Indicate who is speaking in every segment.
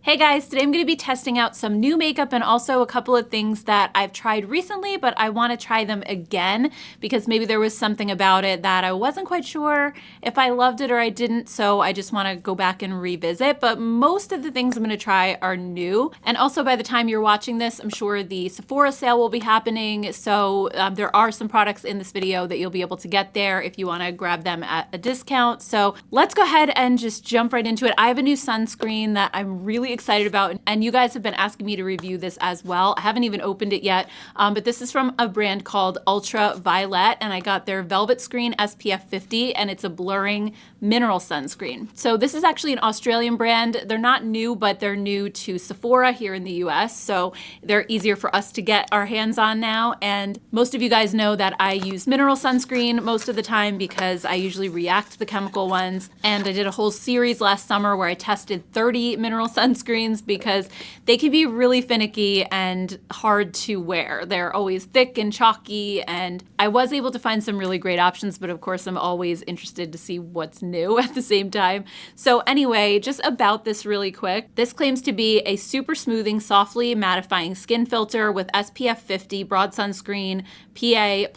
Speaker 1: Hey guys, today I'm going to be testing out some new makeup and also a couple of things that I've tried recently, but I want to try them again because maybe there was something about it that I wasn't quite sure if I loved it or I didn't, so I just want to go back and revisit. But most of the things I'm going to try are new. And also by the time you're watching this, I'm sure the Sephora sale will be happening, so there are some products in this video that you'll be able to get there if you want to grab them at a discount. So let's go ahead and just jump right into it. I have a new sunscreen that I'm really excited about, and you guys have been asking me to review this as well. I haven't even opened it yet, but this is from a brand called Ultra Violette, and I got their Velvet Screen SPF 50, and it's a blurring mineral sunscreen. So this is actually an Australian brand. They're not new, but they're new to Sephora here in the US, so they're easier for us to get our hands on now. And most of you guys know that I use mineral sunscreen most of the time because I usually react to the chemical ones, and I did a whole series last summer where I tested 30 mineral sunscreens because they can be really finicky and hard to wear. They're always thick and chalky, and I was able to find some really great options, but of course I'm always interested to see what's new at the same time. So anyway, just about this really quick. This claims to be a super smoothing, softly mattifying skin filter with SPF 50 broad sunscreen, PA++++.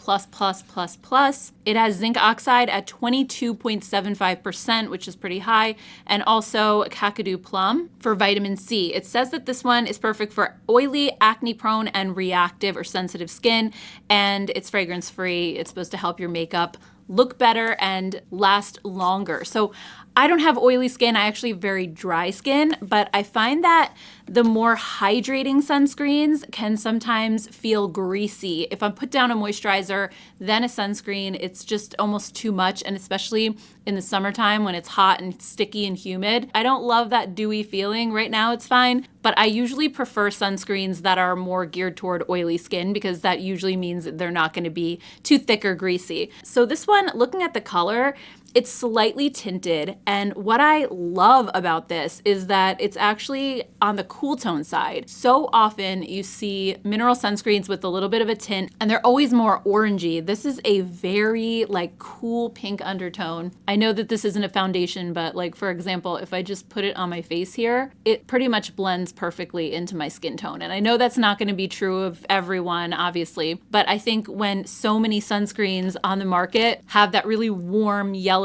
Speaker 1: It has zinc oxide at 22.75%, which is pretty high, and also Kakadu plum for vitamin C. It says that this one is perfect for oily, acne-prone, and reactive or sensitive skin, and it's fragrance-free. It's supposed to help your makeup look better and last longer. So I don't have oily skin. I actually have very dry skin, but I find that the more hydrating sunscreens can sometimes feel greasy. If I put down a moisturizer, then a sunscreen, it's just almost too much, and especially in the summertime when it's hot and sticky and humid. I don't love that dewy feeling. Right now it's fine, but I usually prefer sunscreens that are more geared toward oily skin because that usually means that they're not going to be too thick or greasy. So this one, looking at the color, it's slightly tinted, and what I love about this is that it's actually on the cool tone side. So often you see mineral sunscreens with a little bit of a tint, and they're always more orangey. This is a very cool pink undertone. I know that this isn't a foundation, but for example, if I just put it on my face here, it pretty much blends perfectly into my skin tone. And I know that's not going to be true of everyone, obviously, but I think when so many sunscreens on the market have that really warm, yellowy,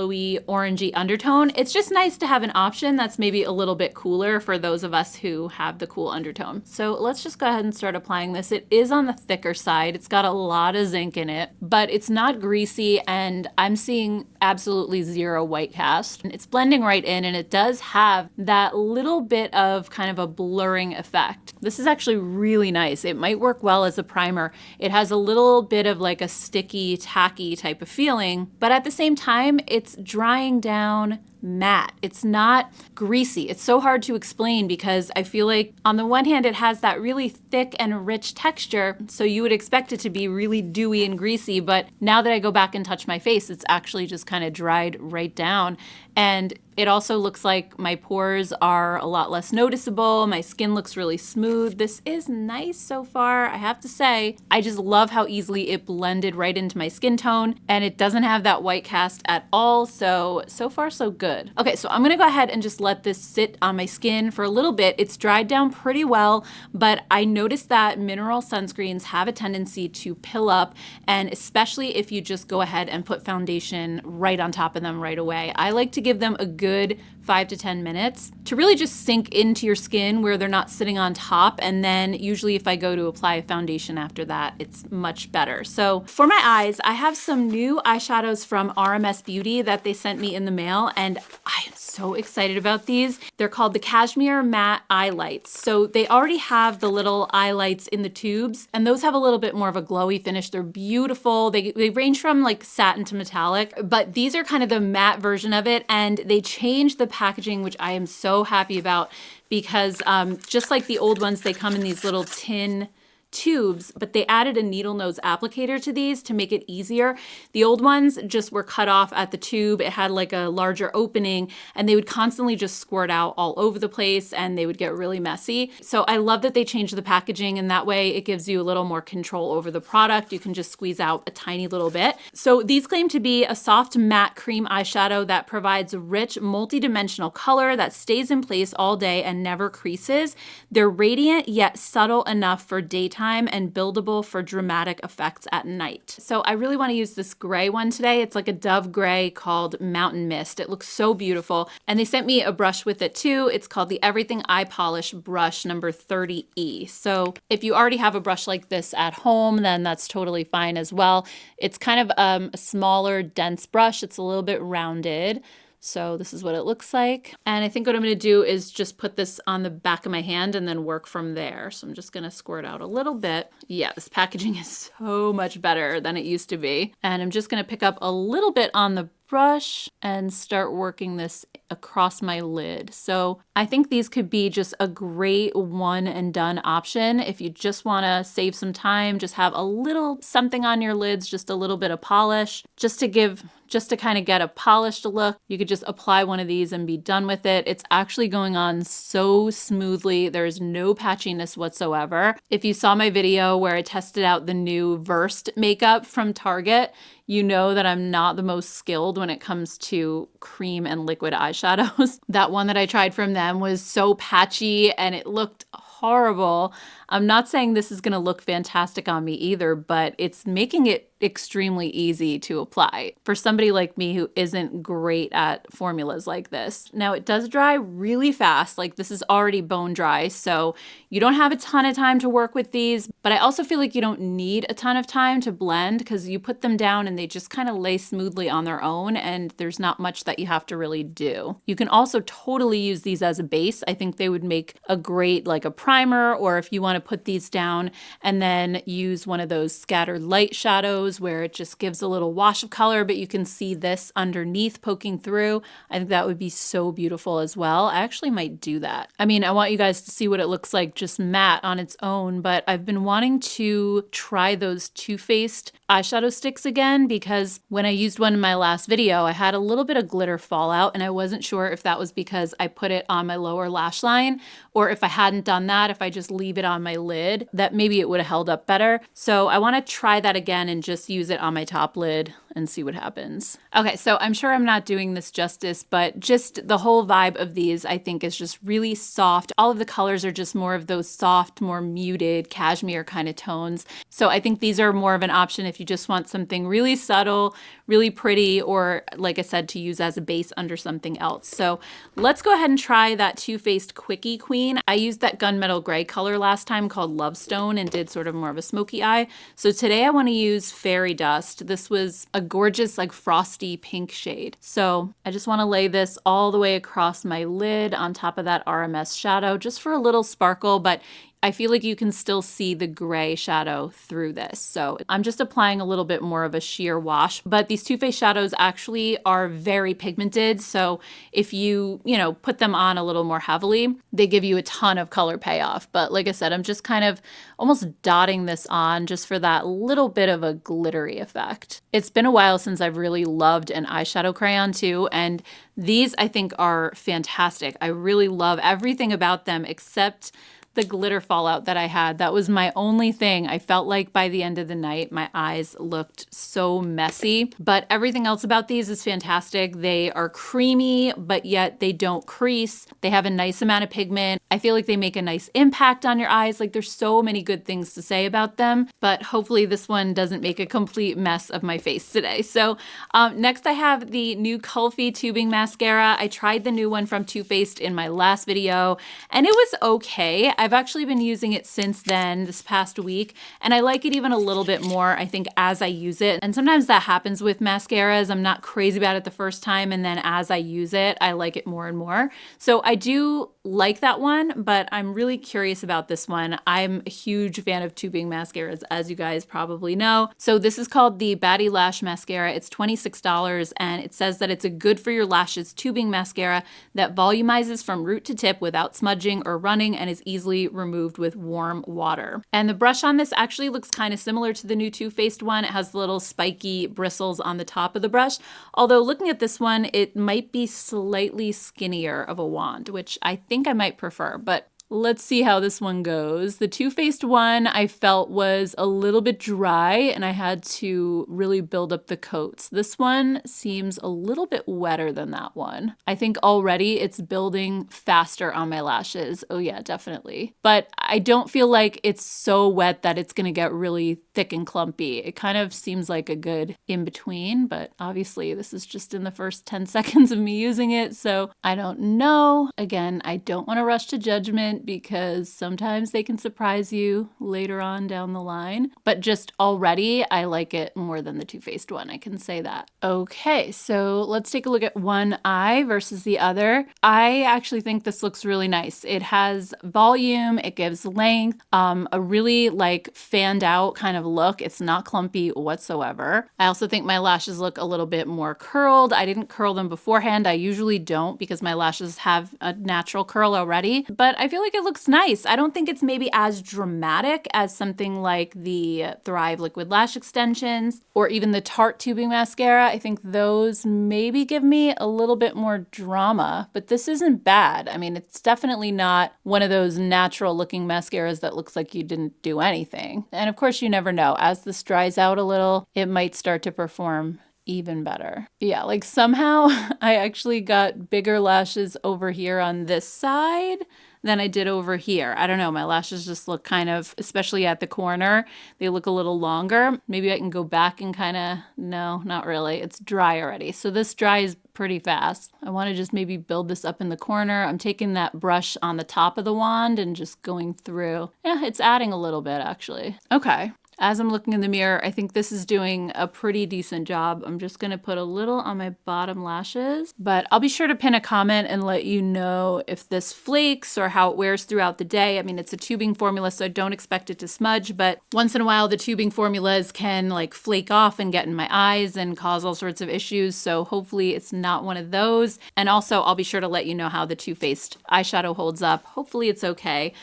Speaker 1: orangey undertone, it's just nice to have an option that's maybe a little bit cooler for those of us who have the cool undertone. So let's just go ahead and start applying this. It is on the thicker side. It's got a lot of zinc in it, but it's not greasy, and I'm seeing absolutely zero white cast. It's blending right in, and it does have that little bit of kind of a blurring effect. This is actually really nice. It might work well as a primer. It has a little bit of a sticky, tacky type of feeling, but at the same time, it's drying down matte. It's not greasy. It's so hard to explain because I feel like on the one hand it has that really thick and rich texture, so you would expect it to be really dewy and greasy, but now that I go back and touch my face, it's actually just kind of dried right down. And it also looks like my pores are a lot less noticeable. My skin looks really smooth. This is nice so far, I have to say. I just love how easily it blended right into my skin tone, and it doesn't have that white cast at all, so far so good. Okay, so I'm gonna go ahead and just let this sit on my skin for a little bit. It's dried down pretty well, but I noticed that mineral sunscreens have a tendency to pill up, and especially if you just go ahead and put foundation right on top of them right away. I like to give them a good 5 to 10 minutes to really just sink into your skin where they're not sitting on top, and then usually if I go to apply a foundation after that, it's much better. So for my eyes, I have some new eyeshadows from RMS Beauty that they sent me in the mail, and I am so excited about these. They're called the Cashmere Matte Eyelights. So they already have the little eyelights in the tubes, and those have a little bit more of a glowy finish. They're beautiful. They range from satin to metallic, but these are kind of the matte version of it, and they changed the packaging, which I am so happy about because just like the old ones, they come in these little tin tubes, but they added a needle nose applicator to these to make it easier. The old ones just were cut off at the tube. It had like a larger opening and they would constantly just squirt out all over the place and they would get really messy. So I love that they changed the packaging, and that way it gives you a little more control over the product. You can just squeeze out a tiny little bit. So these claim to be a soft matte cream eyeshadow that provides rich multi-dimensional color that stays in place all day and never creases. They're radiant yet subtle enough for daytime and buildable for dramatic effects at night. So I really want to use this gray one today. It's like a dove gray called Mountain Mist. It looks so beautiful. And they sent me a brush with it too. It's called the Everything Eye Polish brush number 30E. So if you already have a brush like this at home, then that's totally fine as well. It's kind of a smaller, dense brush. It's a little bit rounded. So this is what it looks like. And I think what I'm gonna do is just put this on the back of my hand and then work from there. So I'm just gonna squirt out a little bit. Yeah, this packaging is so much better than it used to be. And I'm just gonna pick up a little bit on the brush and start working this across my lid. So I think these could be just a great one and done option. If you just wanna save some time, just have a little something on your lids, just a little bit of polish, just to kind of get a polished look. You could just apply one of these and be done with it. It's actually going on so smoothly. There's no patchiness whatsoever. If you saw my video where I tested out the new Versed makeup from Target, you know that I'm not the most skilled when it comes to cream and liquid eyeshadows. That one that I tried from them was so patchy and it looked horrible. I'm not saying this is gonna look fantastic on me either, but it's making it extremely easy to apply for somebody like me who isn't great at formulas like this. Now it does dry really fast, like this is already bone dry, so you don't have a ton of time to work with these, but I also feel like you don't need a ton of time to blend because you put them down and they just kind of lay smoothly on their own and there's not much that you have to really do. You can also totally use these as a base. I think they would make a great like a primer, or if you want to put these down and then use one of those scattered light shadows where it just gives a little wash of color, but you can see this underneath poking through. I think that would be so beautiful as well. I actually might do that. I mean, I want you guys to see what it looks like just matte on its own, but I've been wanting to try those Too Faced eyeshadow sticks again because when I used one in my last video, I had a little bit of glitter fallout and I wasn't sure if that was because I put it on my lower lash line or if I hadn't done that, if I just leave it on my lid, that maybe it would have held up better. So I want to try that again and just use it on my top lid and see what happens. Okay, so I'm sure I'm not doing this justice, but just the whole vibe of these I think is just really soft. All of the colors are just more of those soft, more muted cashmere kind of tones. So I think these are more of an option if you just want something really subtle, really pretty, or like I said, to use as a base under something else. So let's go ahead and try that Too Faced Quickie Queen. I used that gunmetal gray color last time called Love Stone and did sort of more of a smoky eye. So today I want to use Fairy Dust. This was a gorgeous like frosty pink shade. So I just want to lay this all the way across my lid on top of that RMS shadow just for a little sparkle, but I feel like you can still see the gray shadow through this. So I'm just applying a little bit more of a sheer wash, but these Too Faced shadows actually are very pigmented. So if you put them on a little more heavily, they give you a ton of color payoff. But like I said, I'm just kind of almost dotting this on just for that little bit of a glittery effect. It's been a while since I've really loved an eyeshadow crayon too, and these I think are fantastic. I really love everything about them except the glitter fallout that I had. That was my only thing. I felt like by the end of the night, my eyes looked so messy, but everything else about these is fantastic. They are creamy, but yet they don't crease. They have a nice amount of pigment. I feel like they make a nice impact on your eyes. Like there's so many good things to say about them, but hopefully this one doesn't make a complete mess of my face today. So next I have the new Kulfi Tubing Mascara. I tried the new one from Too Faced in my last video and it was okay. I've actually been using it since then, this past week, and I like it even a little bit more, I think, as I use it. And sometimes that happens with mascaras. I'm not crazy about it the first time, and then as I use it, I like it more and more. So I do like that one, but I'm really curious about this one. I'm a huge fan of tubing mascaras, as you guys probably know. So this is called the Batty Lash Mascara. It's $26, and it says that it's a good for your lashes tubing mascara that volumizes from root to tip without smudging or running and is easily removed with warm water. And the brush on this actually looks kind of similar to the new Too Faced one. It has little spiky bristles on the top of the brush, although looking at this one, it might be slightly skinnier of a wand, which I think I might prefer, but let's see how this one goes. The Too Faced one I felt was a little bit dry and I had to really build up the coats. This one seems a little bit wetter than that one. I think already it's building faster on my lashes. Oh yeah, definitely. But I don't feel like it's so wet that it's gonna get really thick and clumpy. It kind of seems like a good in between, but obviously this is just in the first 10 seconds of me using it, so I don't know. Again, I don't want to rush to judgment because sometimes they can surprise you later on down the line. But just already, I like it more than the Too Faced one, I can say that. Okay, so let's take a look at one eye versus the other. I actually think this looks really nice. It has volume, it gives length, a really like fanned out kind of look. It's not clumpy whatsoever. I also think my lashes look a little bit more curled. I didn't curl them beforehand. I usually don't because my lashes have a natural curl already, but I feel like it looks nice. I don't think it's maybe as dramatic as something like the Thrive Liquid Lash Extensions or even the Tarte Tubing Mascara. I think those maybe give me a little bit more drama, but this isn't bad. I mean, it's definitely not one of those natural looking mascaras that looks like you didn't do anything. And of course, you never know. As this dries out a little, it might start to perform even better. Yeah, like somehow I actually got bigger lashes over here on this side than I did over here. I don't know, my lashes just look kind of, especially at the corner, they look a little longer. Maybe I can go back and kind of, no, not really. It's dry already. So this dries pretty fast. I want to just maybe build this up in the corner. I'm taking that brush on the top of the wand and just going through. Yeah, it's adding a little bit actually. Okay. As I'm looking in the mirror, I think this is doing a pretty decent job. I'm just gonna put a little on my bottom lashes, but I'll be sure to pin a comment and let you know if this flakes or how it wears throughout the day. I mean, it's a tubing formula, so I don't expect it to smudge, but once in a while, the tubing formulas can like flake off and get in my eyes and cause all sorts of issues. So hopefully it's not one of those. And also I'll be sure to let you know how the Too Faced eyeshadow holds up. Hopefully it's okay.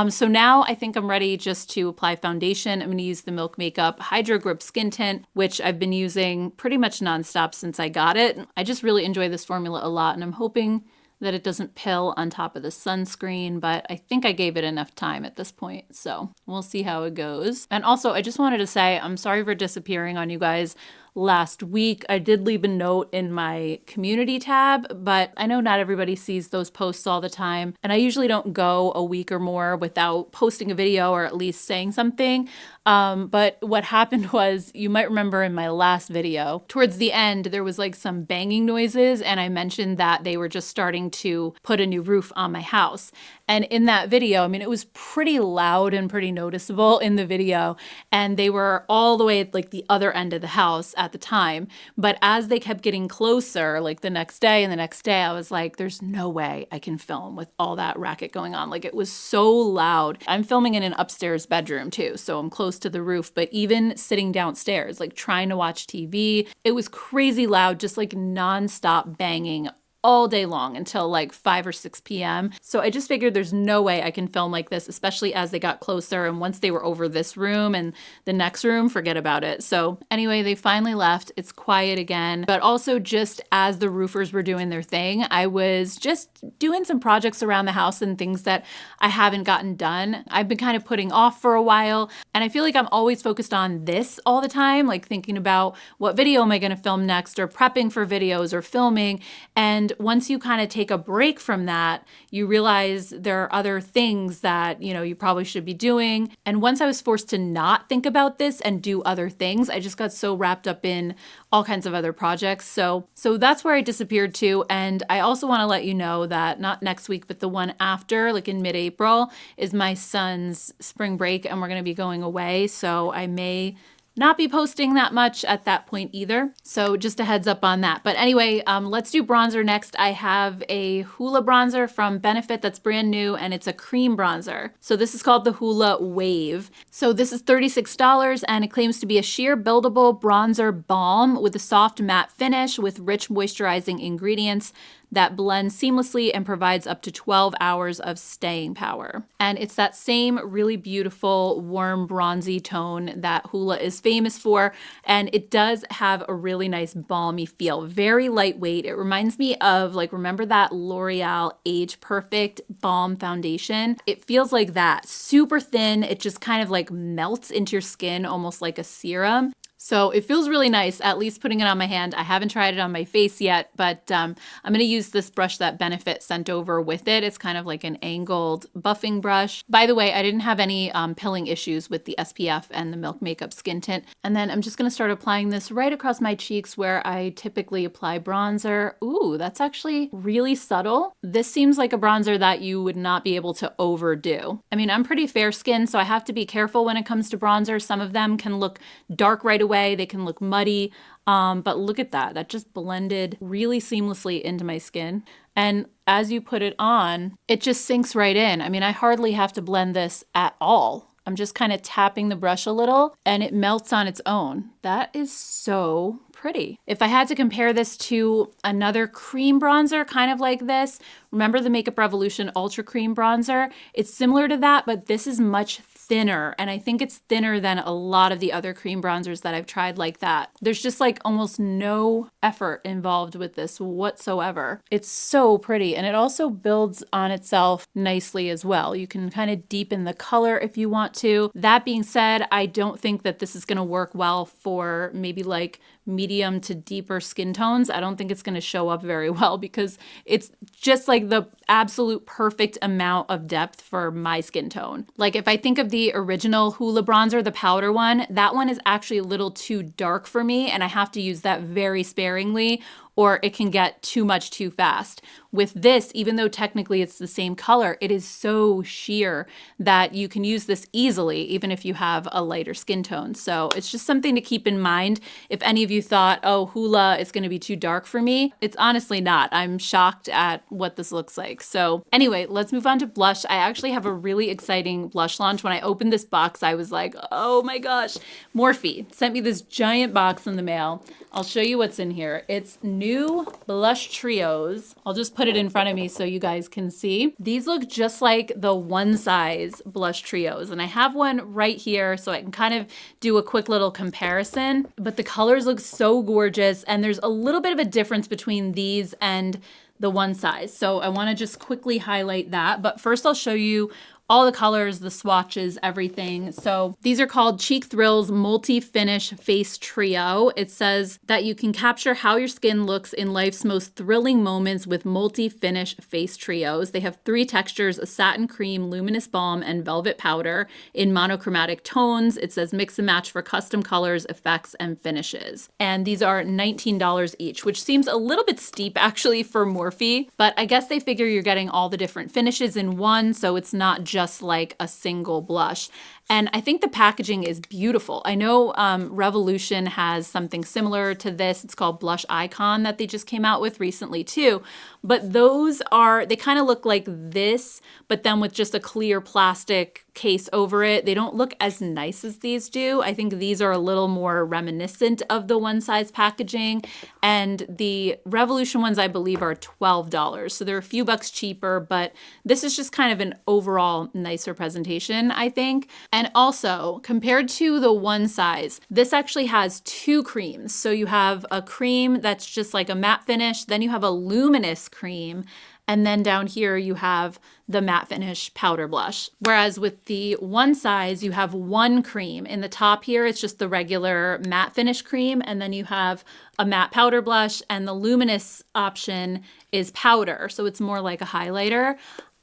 Speaker 1: So now I think I'm ready just to apply foundation. I'm gonna use the Milk Makeup Hydro Grip Skin Tint, which I've been using pretty much nonstop since I got it. I just really enjoy this formula a lot, and I'm hoping that it doesn't pill on top of the sunscreen, but I think I gave it enough time at this point, so we'll see how it goes. And also, I just wanted to say, I'm sorry for disappearing on you guys last week. I did leave a note in my community tab, but I know not everybody sees those posts all the time, and I usually don't go a week or more without posting a video or at least saying something. But what happened was, you might remember in my last video, towards the end, there was like some banging noises, and I mentioned that they were just starting to put a new roof on my house. And in that video, I mean, it was pretty loud and pretty noticeable in the video, and they were all the way at like the other end of the house at the time. But as they kept getting closer, like the next day and the next day, I was like, there's no way I can film with all that racket going on. Like, it was so loud. I'm filming in an upstairs bedroom too, so I'm close to the roof, but even sitting downstairs, like trying to watch TV, it was crazy loud, just like nonstop banging all day long until like 5 or 6 p.m. So I just figured there's no way I can film like this, especially as they got closer. And once they were over this room and the next room, forget about it. So anyway, they finally left. It's quiet again. But also, just as the roofers were doing their thing, I was just doing some projects around the house and things that I haven't gotten done. I've been kind of putting off for a while. And I feel like I'm always focused on this all the time, like thinking about what video am I going to film next, or prepping for videos or filming. And once you kind of take a break from that, you realize there are other things that, you know, you probably should be doing. And once I was forced to not think about this and do other things, I just got so wrapped up in all kinds of other projects. So that's where I disappeared to. And I also want to let you know that not next week, but the one after, like in mid-April, is my son's spring break, and we're going to be going away. So I may not be posting that much at that point either. So just a heads up on that. But anyway, let's do bronzer next. I have a Hoola bronzer from Benefit that's brand new, and it's a cream bronzer. So this is called the Hoola Wave. So this is $36, and it claims to be a sheer buildable bronzer balm with a soft matte finish with rich moisturizing ingredients that blends seamlessly and provides up to 12 hours of staying power. And it's that same really beautiful, warm, bronzy tone that Hoola is famous for. And it does have a really nice balmy feel, very lightweight. It reminds me of, like, remember that L'Oreal Age Perfect Balm Foundation? It feels like that, super thin. It just kind of like melts into your skin, almost like a serum. So it feels really nice, at least putting it on my hand. I haven't tried it on my face yet, but I'm going to use this brush that Benefit sent over with it. It's kind of like an angled buffing brush. By the way, I didn't have any pilling issues with the SPF and the Milk Makeup Skin Tint. And then I'm just going to start applying this right across my cheeks where I typically apply bronzer. Ooh, that's actually really subtle. This seems like a bronzer that you would not be able to overdo. I mean, I'm pretty fair skinned, so I have to be careful when it comes to bronzer. Some of them can look dark right away. They can look muddy, but look at that. That just blended really seamlessly into my skin. And as you put it on, it just sinks right in. I mean, I hardly have to blend this at all. I'm just kind of tapping the brush a little and it melts on its own. That is so pretty. If I had to compare this to another cream bronzer kind of like this, remember the Makeup Revolution Ultra Cream Bronzer? It's similar to that, but this is much thinner, and I think it's thinner than a lot of the other cream bronzers that I've tried like that. There's just like almost no effort involved with this whatsoever. It's so pretty, and it also builds on itself nicely as well. You can kind of deepen the color if you want to. That being said, I don't think that this is going to work well for maybe like medium to deeper skin tones. I don't think it's going to show up very well because it's just like the absolute perfect amount of depth for my skin tone. Like if I think of the original Hoola bronzer, the powder one, that one is actually a little too dark for me, and I have to use that very sparingly or it can get too much too fast. With this, even though technically it's the same color, it is so sheer that you can use this easily, even if you have a lighter skin tone. So it's just something to keep in mind. If any of you thought, oh, Hoola is gonna be too dark for me, it's honestly not. I'm shocked at what this looks like. So anyway, let's move on to blush. I actually have a really exciting blush launch. When I opened this box, I was like, oh my gosh. Morphe sent me this giant box in the mail. I'll show you what's in here. It's new Blush Trios. I'll just put it in front of me so you guys can see. These look just like the One Size Blush Trios, and I have one right here so I can kind of do a quick little comparison, but the colors look so gorgeous, and there's a little bit of a difference between these and the One Size. So I wanna just quickly highlight that, but first I'll show you all the colors, the swatches, everything. So these are called Cheek Thrills Multi-Finish Face Trio. It says that you can capture how your skin looks in life's most thrilling moments with multi-finish face trios. They have 3 textures, a satin cream, luminous balm, and velvet powder in monochromatic tones. It says mix and match for custom colors, effects, and finishes. And these are $19 each, which seems a little bit steep actually for Morphe, but I guess they figure you're getting all the different finishes in one, so it's not just like a single blush. And I think the packaging is beautiful. I know Revolution has something similar to this. It's called Blush Icon that they just came out with recently too. But those are, they kind of look like this, but then with just a clear plastic case over it. They don't look as nice as these do. I think these are a little more reminiscent of the One Size packaging. And the Revolution ones, I believe, are $12. So they're a few bucks cheaper, but this is just kind of an overall nicer presentation, I think. And also, compared to the One Size, this actually has 2 creams. So you have a cream that's just like a matte finish, then you have a luminous cream, and then down here you have the matte finish powder blush. Whereas with the One Size, you have 1 cream. In the top here, it's just the regular matte finish cream, and then you have a matte powder blush, and the luminous option is powder. So it's more like a highlighter.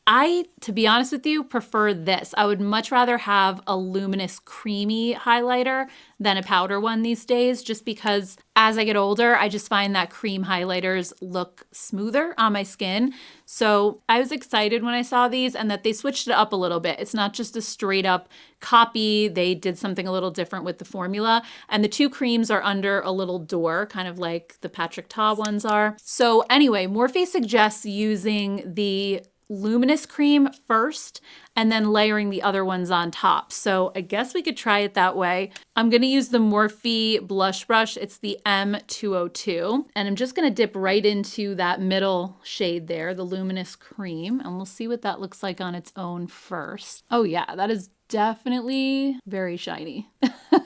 Speaker 1: I, to be honest with you, prefer this. I would much rather have a luminous creamy highlighter than a powder one these days, just because as I get older, I just find that cream highlighters look smoother on my skin. So I was excited when I saw these and that they switched it up a little bit. It's not just a straight up copy. They did something a little different with the formula. And the two creams are under a little door, kind of like the Patrick Ta ones are. So anyway, Morphe suggests using the luminous cream first and then layering the other ones on top. So I guess we could try it that way. I'm gonna use the Morphe blush brush. It's the M202. And I'm just gonna dip right into that middle shade there, the luminous cream. And we'll see what that looks like on its own first. Oh yeah, that is definitely very shiny.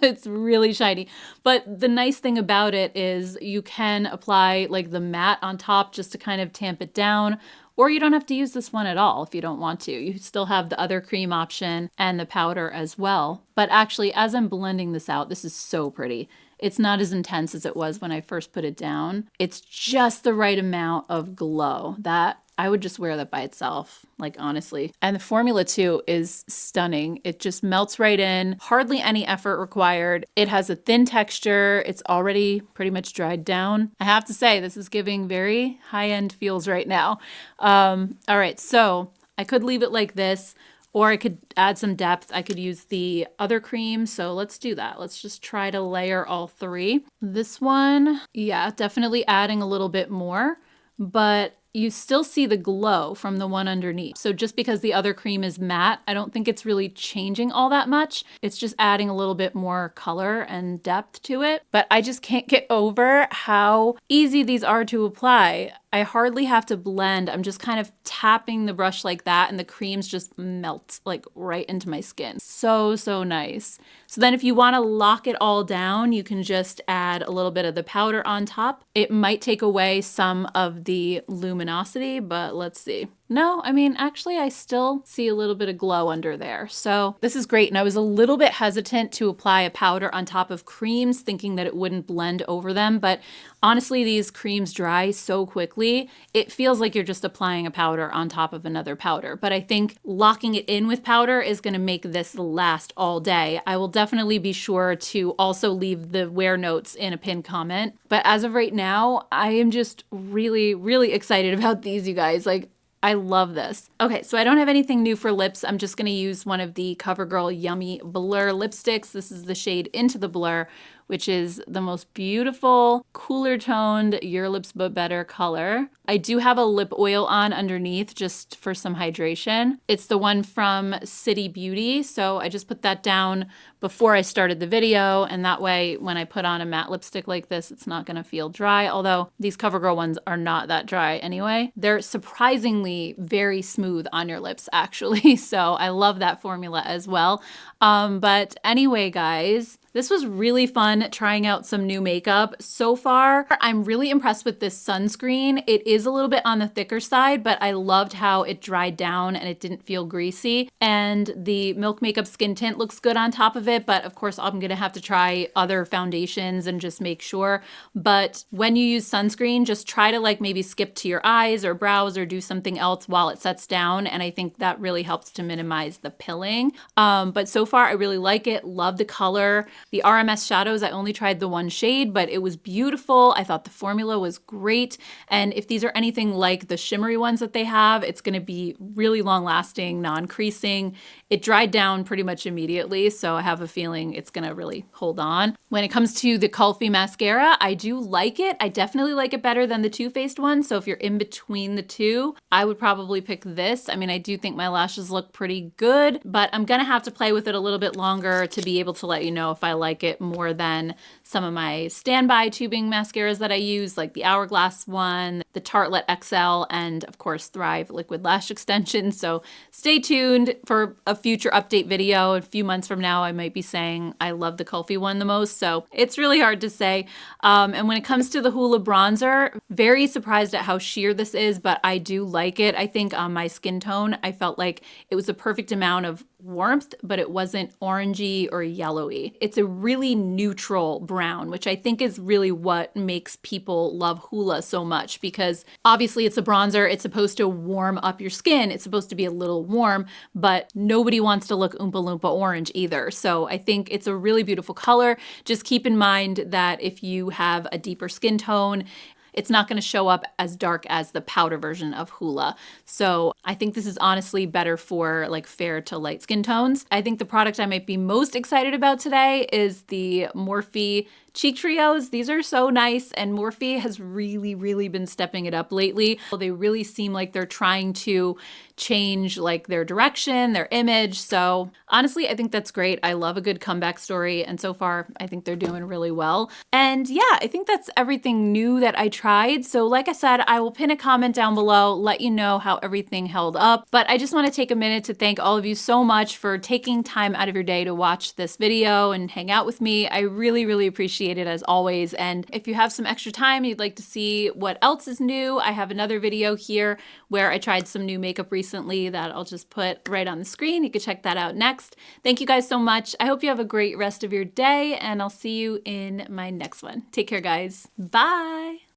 Speaker 1: It's really shiny. But the nice thing about it is you can apply like the matte on top just to kind of tamp it down. Or you don't have to use this one at all if you don't want to. You still have the other cream option and the powder as well. But actually, as I'm blending this out, this is so pretty. It's not as intense as it was when I first put it down. It's just the right amount of glow. That I would just wear that by itself, like honestly. And the formula too is stunning. It just melts right in, hardly any effort required. It has a thin texture. It's already pretty much dried down. I have to say, this is giving very high-end feels right now. All right, so I could leave it like this, or I could add some depth. I could use the other cream. So let's do that. Let's just try to layer all three. This one, yeah, definitely adding a little bit more, but you still see the glow from the one underneath. So just because the other cream is matte, I don't think it's really changing all that much. It's just adding a little bit more color and depth to it. But I just can't get over how easy these are to apply. I hardly have to blend. I'm just kind of tapping the brush like that and the creams just melt like right into my skin. So, so nice. So then if you want to lock it all down, you can just add a little bit of the powder on top. It might take away some of the luminosity, but let's see. No, I mean, actually, I still see a little bit of glow under there. So this is great. And I was a little bit hesitant to apply a powder on top of creams, thinking that it wouldn't blend over them. But honestly, these creams dry so quickly, it feels like you're just applying a powder on top of another powder. But I think locking it in with powder is going to make this last all day. I will definitely be sure to also leave the wear notes in a pinned comment. But as of right now, I am just really, really excited about these, you guys. Like, I love this. Okay, so I don't have anything new for lips. I'm just gonna use one of the CoverGirl Yummy Blur lipsticks. This is the shade Into the Blur, which is the most beautiful, cooler toned, Your Lips But Better color. I do have a lip oil on underneath just for some hydration. It's the one from City Beauty, so I just put that down before I started the video, and that way when I put on a matte lipstick like this, it's not gonna feel dry, although these CoverGirl ones are not that dry anyway. They're surprisingly very smooth on your lips, actually, so I love that formula as well. But anyway, guys, this was really fun trying out some new makeup. So far, I'm really impressed with this sunscreen. It is a little bit on the thicker side, but I loved how it dried down and it didn't feel greasy. And the Milk Makeup Skin Tint looks good on top of it, but of course I'm gonna have to try other foundations and just make sure. But when you use sunscreen, just try to like maybe skip to your eyes or brows or do something else while it sets down. And I think that really helps to minimize the pilling. But so far I really like it, love the color. The RMS shadows, I only tried the one shade, but it was beautiful. I thought the formula was great. And if these are anything like the shimmery ones that they have, it's gonna be really long lasting, non-creasing. It dried down pretty much immediately, so I have a feeling it's gonna really hold on. When it comes to the Kulfi mascara, I do like it. I definitely like it better than the Too Faced one. So if you're in between the two, I would probably pick this. I mean, I do think my lashes look pretty good, but I'm gonna have to play with it a little bit longer to be able to let you know if I like it more than some of my standby tubing mascaras that I use, like the Hourglass one, the Tartelette XL, and of course Thrive Liquid Lash Extension. So stay tuned for a future update video. A few months from now, I might be saying I love the Kulfi one the most. So it's really hard to say. And when it comes to the Hoola bronzer, very surprised at how sheer this is, but I do like it. I think on my skin tone, I felt like it was the perfect amount of warmth, but it wasn't orangey or yellowy. It's a really neutral brown, which I think is really what makes people love Hoola so much, because because obviously it's a bronzer. It's supposed to warm up your skin. It's supposed to be a little warm, but nobody wants to look Oompa Loompa orange either. So I think it's a really beautiful color. Just keep in mind that if you have a deeper skin tone, it's not going to show up as dark as the powder version of Hoola. So I think this is honestly better for like fair to light skin tones. I think the product I might be most excited about today is the Morphe Cheek Trios. These are so nice, and Morphe has really been stepping it up lately. They really seem like they're trying to change like their direction, their image. So honestly, I think that's great. I love a good comeback story, and so far I think they're doing really well. And yeah, I think that's everything new that I tried. So like I said, I will pin a comment down below, let you know how everything held up. But I just want to take a minute to thank all of you so much for taking time out of your day to watch this video and hang out with me. I really appreciate it as always. And if you have some extra time, you'd like to see what else is new, I have another video here where I tried some new makeup recently that I'll just put right on the screen. You can check that out next. Thank you guys so much. I hope you have a great rest of your day, and I'll see you in my next one. Take care, guys. Bye.